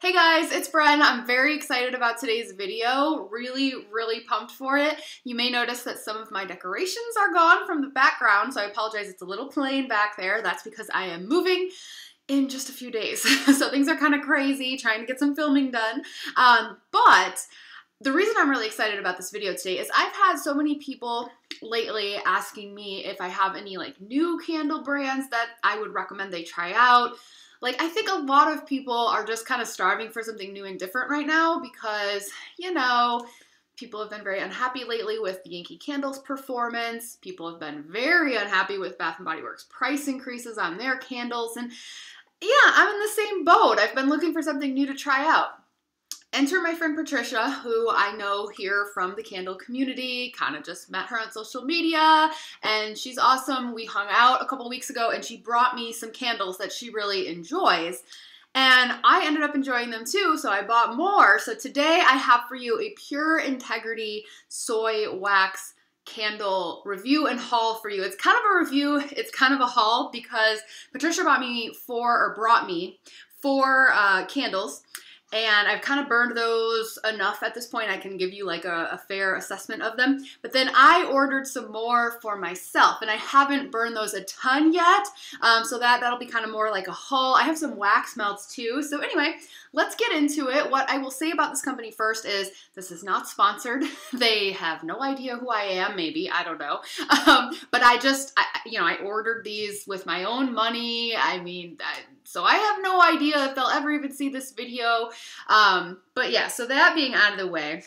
Hey guys, it's Bren. I'm very excited about today's video. Really pumped for it. You may notice that some of my decorations are gone from the background, so I apologize. It's a little plain back there. That's because I am moving in just a few days. So things are kind of crazy, trying to get some filming done. But the reason I'm really excited about this video today is I've had so many people lately asking me if I have any like new candle brands that I would recommend they try out. Like, I think a lot of people are just kind of starving for something new and different right now because, you know, people have been very unhappy lately with the Yankee Candle's performance. People have been very unhappy with Bath & Body Works price increases on their candles. And yeah, I'm in the same boat. I've been looking for something new to try out. Enter my friend Patricia, who I know here from the candle community, kind of just met her on social media, and she's awesome. We hung out a couple weeks ago, and she brought me some candles that she really enjoys, and I ended up enjoying them too, so I bought more. So today I have for you a Pure Integrity Soy Wax candle review and haul for you. It's kind of a review, it's kind of a haul, because Patricia brought me four candles. And I've kind of burned those enough at this point. I can give you like a fair assessment of them. But then I ordered some more for myself, and I haven't burned those a ton yet. So that'll be kind of more like a haul. I have some wax melts too. So anyway, let's get into it. What I will say about this company first is this is not sponsored. They have no idea who I am, maybe. I don't know. But I ordered these with my own money. So I have no idea if they'll ever even see this video. But yeah, so that being out of the way,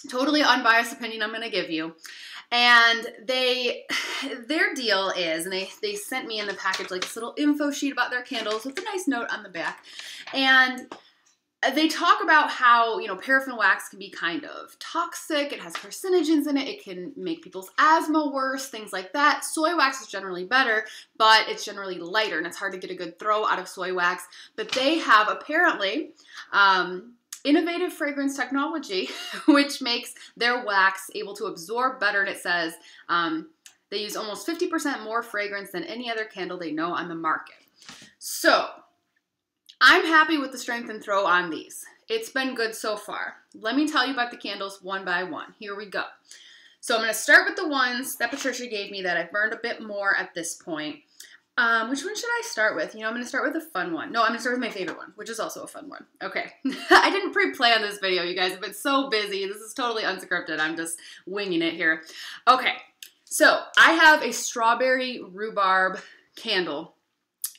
totally unbiased opinion I'm going to give you. And their deal is, and they sent me in the package like this little info sheet about their candles with a nice note on the back. And they talk about how, you know, paraffin wax can be kind of toxic. It has carcinogens in it. It can make people's asthma worse, things like that. Soy wax is generally better, but it's generally lighter, and it's hard to get a good throw out of soy wax. But they have apparently innovative fragrance technology, which makes their wax able to absorb better. And it says they use almost 50% more fragrance than any other candle they know on the market. So I'm happy with the strength and throw on these. It's been good so far. Let me tell you about the candles one by one. Here we go. So I'm going to start with the ones that Patricia gave me that I've burned a bit more at this point. Which one should I start with? You know, I'm going to start with a fun one. No, I'm going to start with my favorite one, which is also a fun one. Okay. I didn't pre-plan this video, you guys. I've been so busy. This is totally unscripted. I'm just winging it here. Okay. So I have a strawberry rhubarb candle,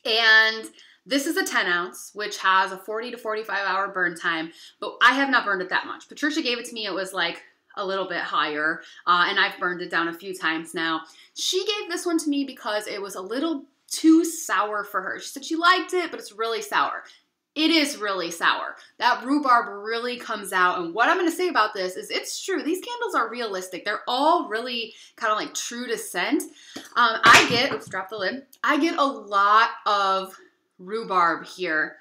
and this is a 10 ounce, which has a 40 to 45 hour burn time, but I have not burned it that much. Patricia gave it to me. It was like a little bit higher, and I've burned it down a few times now. She gave this one to me because it was a little too sour for her. She said she liked it, but it's really sour. It is really sour. That rhubarb really comes out, and what I'm going to say about this is it's true. These candles are realistic. They're all really kind of like true to scent. Oops, drop the lid. I get a lot of rhubarb here,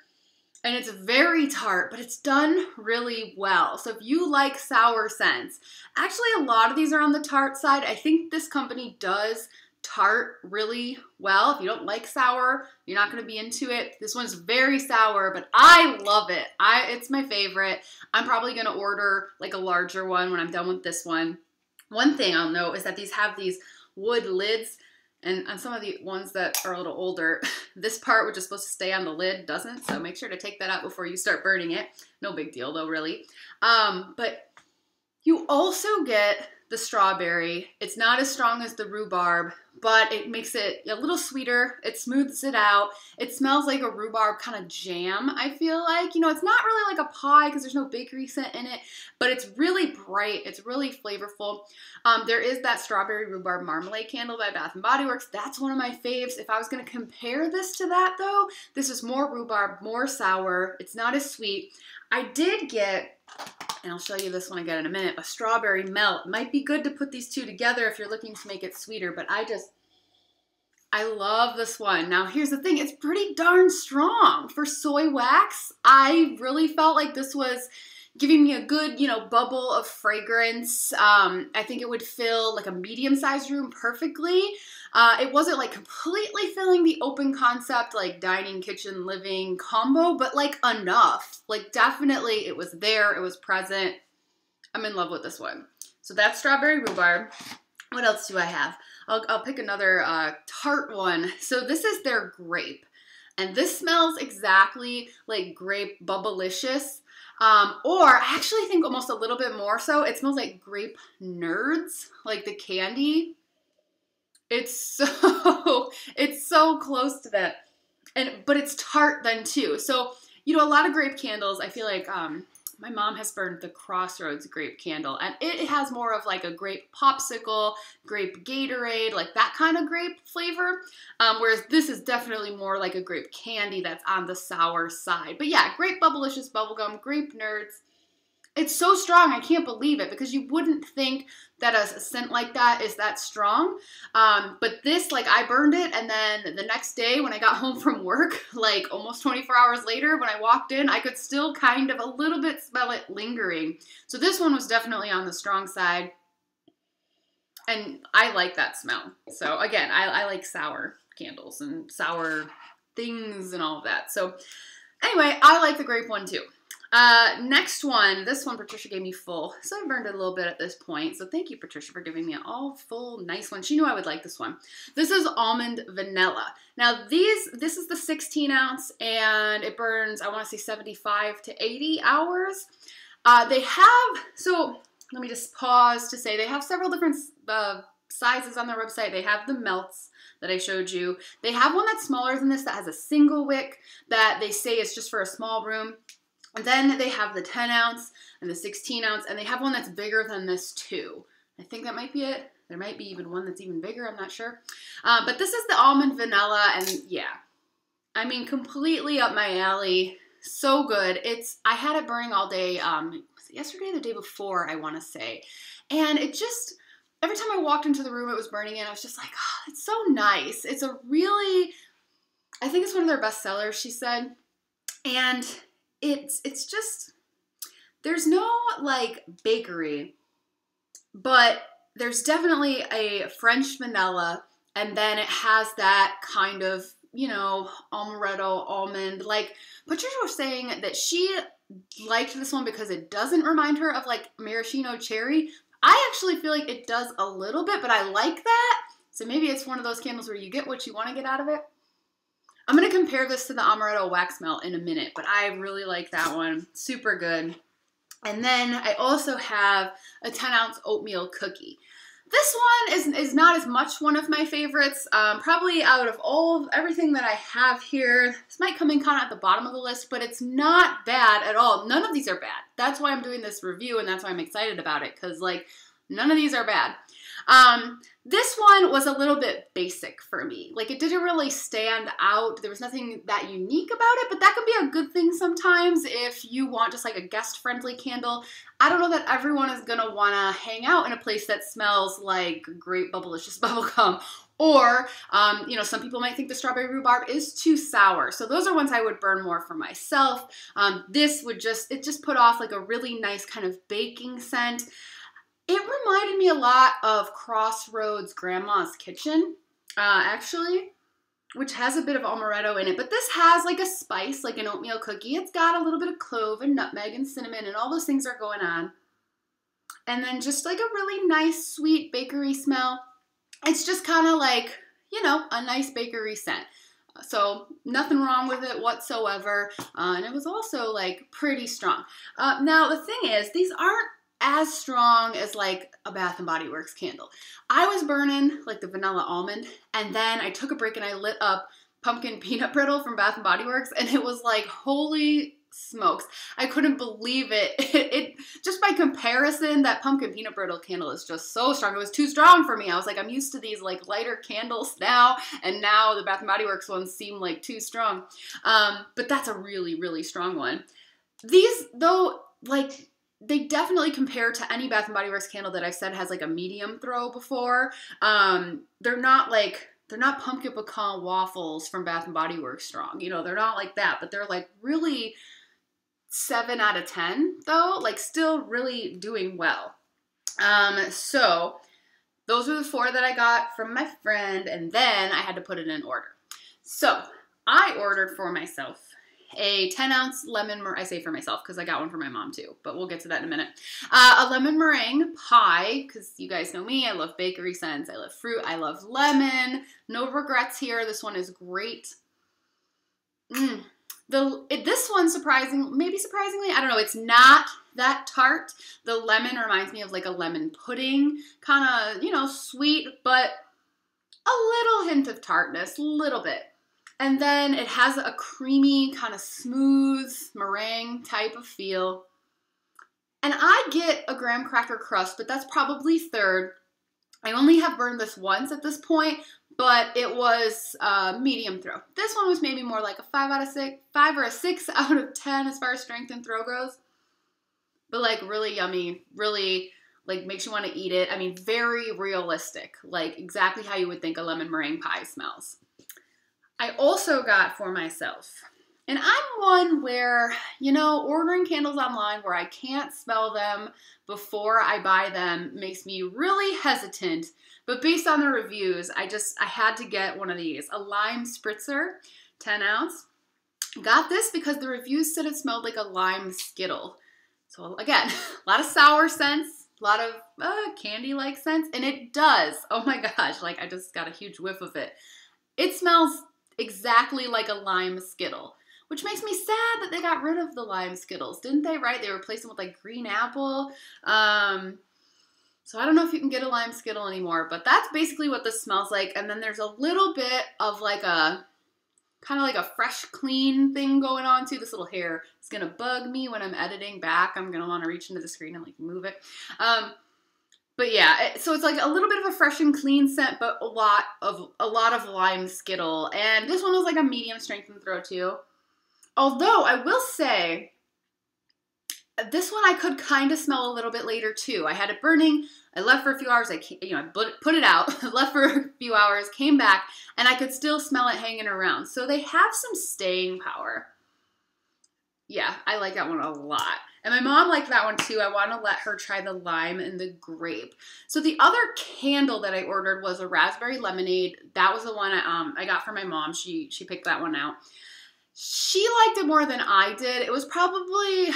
and it's very tart, but it's done really well. So if you like sour scents, actually a lot of these are on the tart side. I think this company does tart really well. If you don't like sour, you're not going to be into it. This one's very sour, but I love it. It's my favorite. I'm probably going to order like a larger one when I'm done with this one. One thing I'll note is that these have these wood lids, and on some of the ones that are a little older, this part, which is supposed to stay on the lid, doesn't. So make sure to take that out before you start burning it. No big deal though, really. But you also get the strawberry. It's not as strong as the rhubarb, but it makes it a little sweeter. It smooths it out. It smells like a rhubarb kind of jam, I feel like. You know, it's not really like a pie because there's no bakery scent in it, but it's really bright. It's really flavorful. There is that strawberry rhubarb marmalade candle by Bath & Body Works. That's one of my faves. If I was going to compare this to that though, this is more rhubarb, more sour. It's not as sweet. I did get, and I'll show you this one again in a minute, a strawberry melt. It might be good to put these two together if you're looking to make it sweeter, but I love this one. Now, here's the thing. It's pretty darn strong. For soy wax, I really felt like this was giving me a good, you know, bubble of fragrance. I think it would fill like a medium-sized room perfectly. It wasn't like completely filling the open concept, like dining, kitchen, living combo, but like enough. Like definitely it was there, it was present. I'm in love with this one. So that's strawberry rhubarb. What else do I have? I'll pick another tart one. So this is their grape. And this smells exactly like grape bubblicious. Or I actually think almost a little bit more so. It smells like grape nerds, like the candy. It's so close to that. But it's tart then too. So, you know, a lot of grape candles, I feel like, my mom has burned the Crossroads grape candle, and it has more of like a grape popsicle, grape Gatorade, like that kind of grape flavor, whereas this is definitely more like a grape candy that's on the sour side. But yeah, grape bubblicious bubblegum, grape nerds. It's so strong, I can't believe it, because you wouldn't think that a scent like that is that strong. But this, like, I burned it, and then the next day when I got home from work, like almost 24 hours later, when I walked in, I could still kind of a little bit smell it lingering. So this one was definitely on the strong side, and I like that smell. So again, I like sour candles and sour things and all of that. So anyway, I like the grape one too. Next one, this one Patricia gave me full, so I burned it a little bit at this point, so thank you, Patricia, for giving me an all full, nice one. She knew I would like this one. This is Almond Vanilla. Now this is the 16 ounce, and it burns, I want to say 75 to 80 hours. They have, so let me just pause to say, they have several different sizes on their website. They have the melts that I showed you. They have one that's smaller than this that has a single wick that they say is just for a small room. And then they have the 10 ounce and the 16 ounce, and they have one that's bigger than this too. I think that might be it. There might be even one that's even bigger, I'm not sure. But this is the Almond Vanilla, and yeah, I mean, completely up my alley. So good. I had it burning all day, was it yesterday or the day before, I want to say. And it just, every time I walked into the room it was burning in, I was just like, oh, it's so nice. It's a really, I think it's one of their best sellers, she said. And it's just, there's no like bakery, but there's definitely a French vanilla, and then it has that kind of, you know, amaretto almond. Like Patricia was saying that she liked this one because it doesn't remind her of like maraschino cherry. I actually feel like it does a little bit, but I like that. So maybe it's one of those candles where you get what you want to get out of it. I'm going to compare this to the amaretto wax melt in a minute, but I really like that one. Super good. And then I also have a 10 ounce oatmeal cookie. This one is not as much one of my favorites. Probably out of everything that I have here, this might come in kind of at the bottom of the list, but it's not bad at all. None of these are bad. That's why I'm doing this review, and that's why I'm excited about it, because like none of these are bad. This one was a little bit basic for me. Like it didn't really stand out. There was nothing that unique about it, but that can be a good thing sometimes if you want just like a guest-friendly candle. I don't know that everyone is gonna wanna hang out in a place that smells like grape bubblicious bubblegum. Or, you know, some people might think the strawberry rhubarb is too sour. So those are ones I would burn more for myself. This would just put off like a really nice kind of baking scent. It reminded me a lot of Crossroads Grandma's Kitchen, actually, which has a bit of amaretto in it. But this has like a spice, like an oatmeal cookie. It's got a little bit of clove and nutmeg and cinnamon, and all those things are going on. And then just like a really nice, sweet bakery smell. It's just kind of like, you know, a nice bakery scent. So nothing wrong with it whatsoever. And it was also like pretty strong. Now the thing is, these aren't as strong as like a Bath & Body Works candle. I was burning like the vanilla almond, and then I took a break and I lit up pumpkin peanut brittle from Bath & Body Works, and it was like, holy smokes. I couldn't believe it. It just by comparison, that pumpkin peanut brittle candle is just so strong. It was too strong for me. I was like, I'm used to these like lighter candles now, and now the Bath & Body Works ones seem like too strong. But that's a really, really strong one. These though, like, they definitely compare to any Bath & Body Works candle that I've said has like a medium throw before. They're not pumpkin pecan waffles from Bath & Body Works strong. You know, they're not like that, but they're like really 7 out of 10 though, like still really doing well. So those are the 4 that I got from my friend, and then I had to put it in order. So I ordered for myself a 10-ounce lemon, I say for myself because I got one for my mom too, but we'll get to that in a minute. A lemon meringue pie, because you guys know me, I love bakery scents, I love fruit, I love lemon. No regrets here. This one is great. This one, surprisingly, I don't know, it's not that tart. The lemon reminds me of like a lemon pudding, kind of, you know, sweet, but a little hint of tartness, a little bit. And then it has a creamy, kind of smooth meringue type of feel. And I get a graham cracker crust, but that's probably third. I only have burned this once at this point, but it was medium throw. This one was maybe more like a 5 out of 6, 5 or a 6 out of 10 as far as strength and throw goes. But like really yummy, really like makes you want to eat it. I mean, very realistic, like exactly how you would think a lemon meringue pie smells. I also got for myself, and I'm one where, you know, ordering candles online where I can't smell them before I buy them makes me really hesitant, but based on the reviews, I had to get one of these, a lime spritzer, 10 ounce. Got this because the reviews said it smelled like a lime Skittle. So again, a lot of sour scents, a lot of candy-like scents, and it does. Oh my gosh, like I just got a huge whiff of it. It smells exactly like a lime Skittle, which makes me sad that they got rid of the lime Skittles, didn't they? Right? They replaced them with like green apple. So I don't know if you can get a lime Skittle anymore, but that's basically what this smells like. And then there's a little bit of like a kind of like a fresh, clean thing going on too. This little hair is gonna bug me when I'm editing back. I'm gonna want to reach into the screen and like move it. But yeah, so it's like a little bit of a fresh and clean scent, but a lot of lime Skittle. And this one was like a medium strength and throw too. Although I will say, this one I could kind of smell a little bit later too. I had it burning. I left for a few hours. I put it out, left for a few hours, came back, and I could still smell it hanging around. So they have some staying power. Yeah, I like that one a lot. And my mom liked that one too. I want to let her try the lime and the grape. So the other candle that I ordered was a raspberry lemonade. That was the one I got for my mom. She picked that one out. She liked it more than I did. It was probably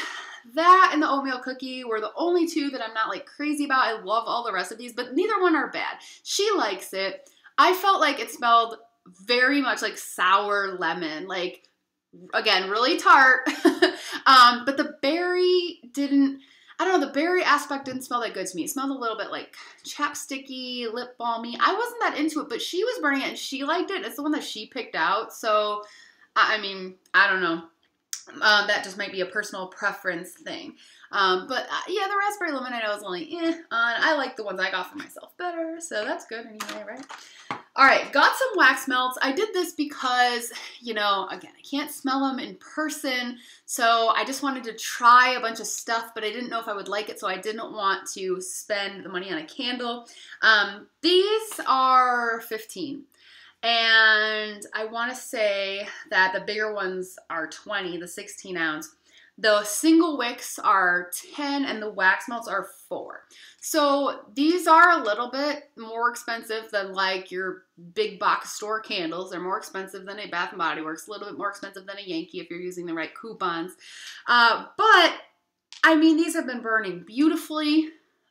that and the oatmeal cookie were the only 2 that I'm not like crazy about. I love all the recipes, but neither one are bad. She likes it. I felt like it smelled very much like sour lemon, like again, really tart. But the berry didn't, I don't know, the berry aspect didn't smell that good to me. It smelled a little bit like chapsticky, lip balmy. I wasn't that into it, but she was burning it and she liked it. It's the one that she picked out. So, I mean, I don't know. That just might be a personal preference thing. But yeah, the raspberry lemonade I was only on. I like the ones I got for myself better, so that's good anyway, right? All right, got some wax melts. I did this because, you know, again, I can't smell them in person, so I just wanted to try a bunch of stuff, but I didn't know if I would like it, so I didn't want to spend the money on a candle. These are 15. And I want to say that the bigger ones are 20, the 16 ounce. The single wicks are 10 and the wax melts are 4. So these are a little bit more expensive than like your big box store candles. They're more expensive than a Bath & Body Works, a little bit more expensive than a Yankee if you're using the right coupons. But I mean, these have been burning beautifully.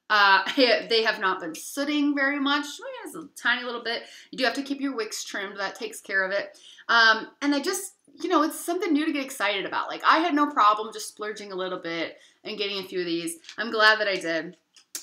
They have not been sooting very much. It's a tiny little bit. You do have to keep your wicks trimmed. That takes care of it. And I just, you know, it's something new to get excited about. Like, I had no problem just splurging a little bit and getting a few of these. I'm glad that I did.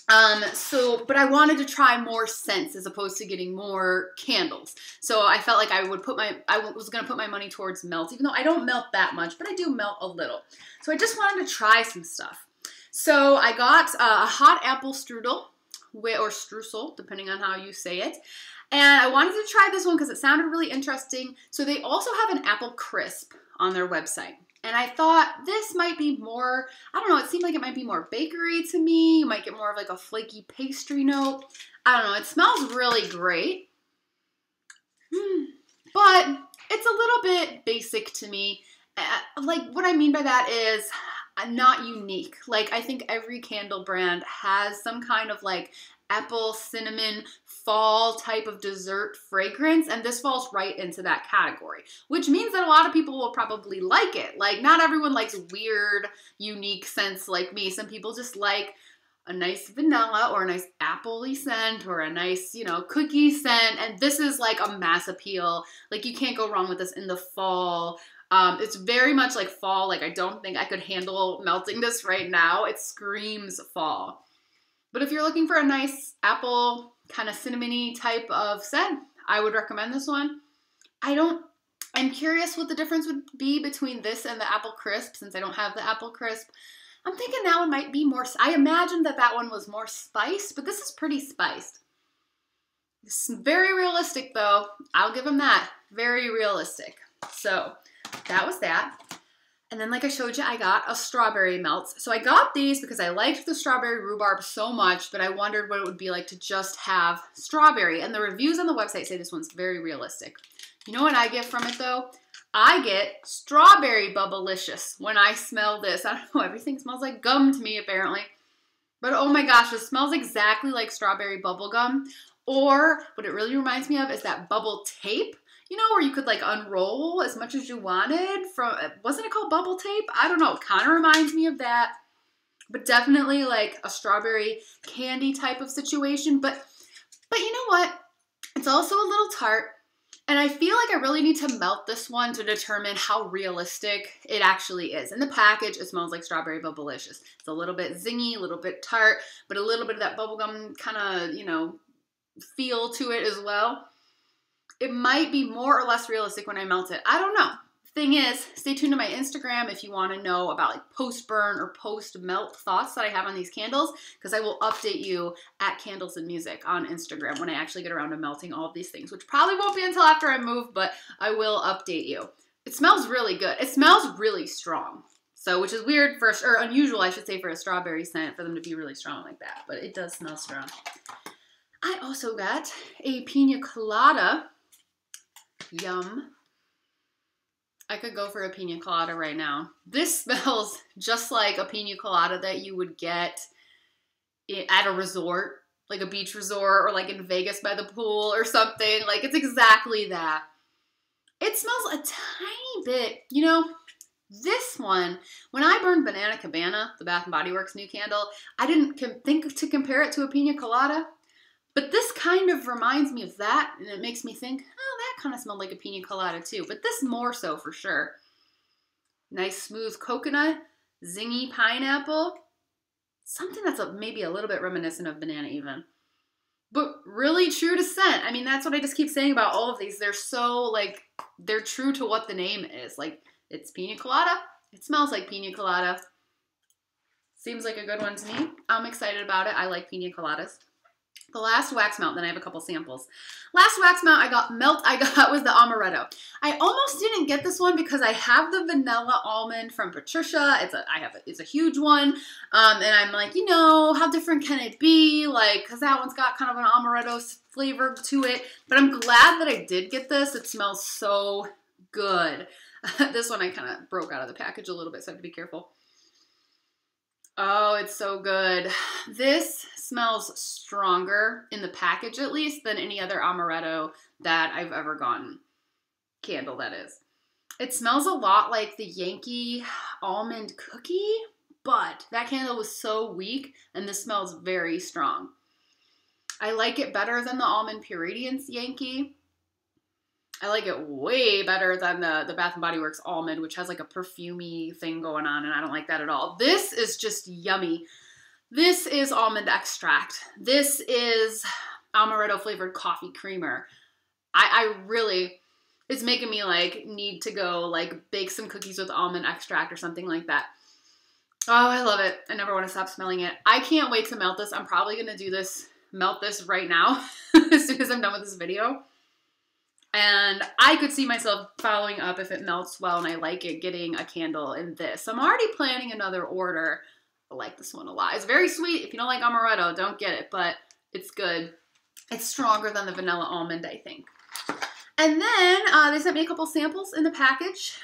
But I wanted to try more scents as opposed to getting more candles. So I felt like I was going to put my money towards melts, even though I don't melt that much, but I do melt a little. So I just wanted to try some stuff. So I got a hot apple strudel, or streusel, depending on how you say it. And I wanted to try this one because it sounded really interesting. So they also have an apple crisp on their website. And I thought this might be more, I don't know, it seemed like it might be more bakery to me. You might get more of like a flaky pastry note. I don't know, it smells really great. But it's a little bit basic to me. Like, what I mean by that is not unique. Like, I think every candle brand has some kind of like apple, cinnamon, fall type of dessert fragrance, and this falls right into that category, which means that a lot of people will probably like it. Like, not everyone likes weird, unique scents like me. Some people just like a nice vanilla or a nice apple-y scent or a nice, you know, cookie scent, and this is like a mass appeal. Like, you can't go wrong with this in the fall. It's very much like fall. Like, I don't think I could handle melting this right now. It screams fall. But if you're looking for a nice apple, kind of cinnamony type of scent, I would recommend this one. I'm curious what the difference would be between this and the apple crisp, since I don't have the apple crisp. I'm thinking that one might be more, I imagined that one was more spiced, but this is pretty spiced. It's very realistic though. I'll give them that. Very realistic. So that was that. And then, like I showed you, I got a strawberry melt. So I got these because I liked the strawberry rhubarb so much, but I wondered what it would be like to just have strawberry. And the reviews on the website say this one's very realistic. You know what I get from it though? I get strawberry bubblicious when I smell this. I don't know, everything smells like gum to me apparently. But oh my gosh, it smells exactly like strawberry bubble gum. Or what it really reminds me of is that bubble tape. You know, where you could like unroll as much as you wanted from, wasn't it called bubble tape? I don't know, it kind of reminds me of that, but definitely like a strawberry candy type of situation. But you know what? It's also a little tart, and I feel like I really need to melt this one to determine how realistic it actually is. In the package, it smells like strawberry bubblicious. It's a little bit zingy, a little bit tart, but a little bit of that bubblegum kind of, you know, feel to it as well. It might be more or less realistic when I melt it. I don't know. Thing is, stay tuned to my Instagram if you want to know about like post-burn or post-melt thoughts that I have on these candles, because I will update you at Candles and Music on Instagram when I actually get around to melting all of these things, which probably won't be until after I move, but I will update you. It smells really good. It smells really strong. So, which is weird for, or unusual, I should say, for a strawberry scent, for them to be really strong like that, but it does smell strong. I also got a pina colada. Yum. I could go for a pina colada right now. This smells just like a pina colada that you would get at a resort, like a beach resort or like in Vegas by the pool or something. Like, it's exactly that. It smells a tiny bit, you know, this one, when I burned Banana Cabana, the Bath & Body Works new candle, I didn't think to compare it to a pina colada. But this kind of reminds me of that, and it makes me think, oh, that kind of smelled like a pina colada too. But this more so for sure. Nice smooth coconut, zingy pineapple. Something that's maybe a little bit reminiscent of banana even. But really true to scent. I mean, that's what I just keep saying about all of these. They're so, like, they're true to what the name is. Like, it's pina colada. It smells like pina colada. Seems like a good one to me. I'm excited about it. I like pina coladas. The last wax melt, then I have a couple samples. Last wax melt I got was the amaretto. I almost didn't get this one because I have the vanilla almond from Patricia. It's a huge one. And I'm like, you know, how different can it be? Like, because that one's got kind of an amaretto flavor to it. But I'm glad that I did get this. It smells so good. This one I kind of broke out of the package a little bit, so I have to be careful. Oh, it's so good. This smells stronger, in the package at least, than any other amaretto that I've ever gotten. Candle, that is. It smells a lot like the Yankee Almond Cookie, but that candle was so weak, and this smells very strong. I like it better than the Almond Pure Radiance Yankee. I like it way better than the Bath & Body Works Almond, which has like a perfumey thing going on, and I don't like that at all. This is just yummy. This is almond extract. This is amaretto flavored coffee creamer. I really, it's making me like need to go like bake some cookies with almond extract or something like that. Oh, I love it. I never want to stop smelling it. I can't wait to melt this. I'm probably going to melt this right now as soon as I'm done with this video. And I could see myself following up if it melts well and I like it, getting a candle in this. I'm already planning another order. I like this one a lot. It's very sweet. If you don't like amaretto, don't get it, but it's good. It's stronger than the vanilla almond, I think. And then they sent me a couple samples in the package.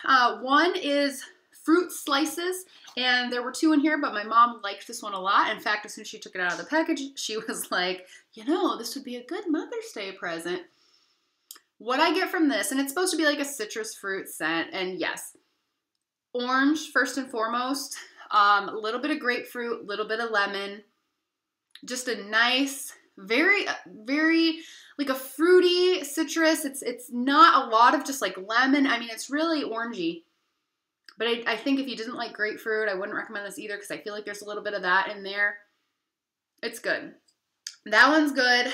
One is fruit slices, and there were 2 in here, but my mom liked this one a lot. In fact, as soon as she took it out of the package, she was like, you know, this would be a good Mother's Day present. What I get from this, and it's supposed to be like a citrus fruit scent, and yes, orange first and foremost, a little bit of grapefruit, a little bit of lemon, just a nice, very like a fruity citrus. It's not a lot of just like lemon. I mean, it's really orangey. But I think if you didn't like grapefruit, I wouldn't recommend this either because I feel like there's a little bit of that in there. It's good. That one's good.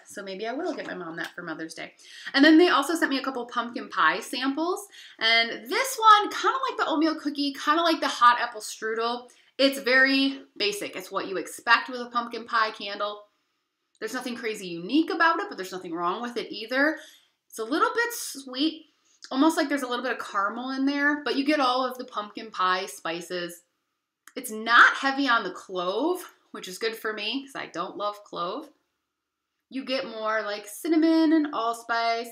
So maybe I will get my mom that for Mother's Day. And then they also sent me a couple pumpkin pie samples. And this one, kind of like the oatmeal cookie, kind of like the hot apple strudel. It's very basic. It's what you expect with a pumpkin pie candle. There's nothing crazy unique about it, but there's nothing wrong with it either. It's a little bit sweet, almost like there's a little bit of caramel in there, but you get all of the pumpkin pie spices. It's not heavy on the clove, which is good for me because I don't love clove. You get more like cinnamon and allspice,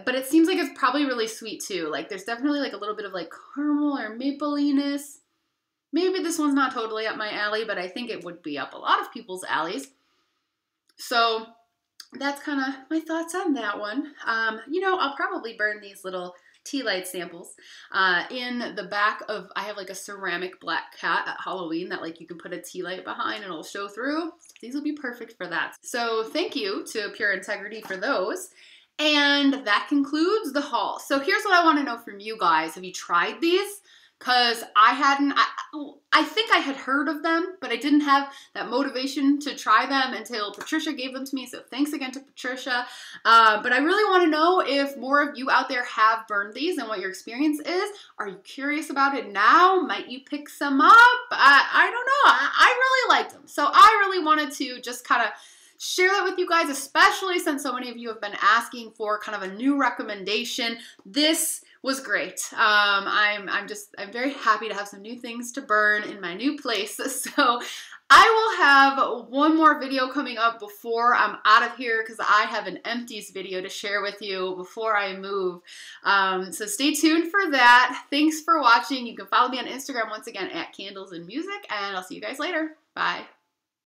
but it seems like it's probably really sweet too. Like there's definitely like a little bit of like caramel or mapleiness. Maybe this one's not totally up my alley, but I think it would be up a lot of people's alleys. So that's kind of my thoughts on that one. You know, I'll probably burn these little tea light samples in the back of, I have like a ceramic black cat at Halloween that like you can put a tea light behind and it'll show through. These will be perfect for that. So thank you to Pure Integrity for those. And that concludes the haul. So here's what I want to know from you guys. Have you tried these? Because I think I had heard of them, but I didn't have that motivation to try them until Patricia gave them to me. So thanks again to Patricia. But I really want to know if more of you out there have burned these and what your experience is. Are you curious about it now? Might you pick some up? I don't know. I really liked them. So I really wanted to just kind of share that with you guys, especially since so many of you have been asking for kind of a new recommendation. This was great. I'm very happy to have some new things to burn in my new place. So I will have one more video coming up before I'm out of here because I have an empties video to share with you before I move. So stay tuned for that. Thanks for watching. You can follow me on Instagram once again at Candles and Music, and I'll see you guys later. Bye.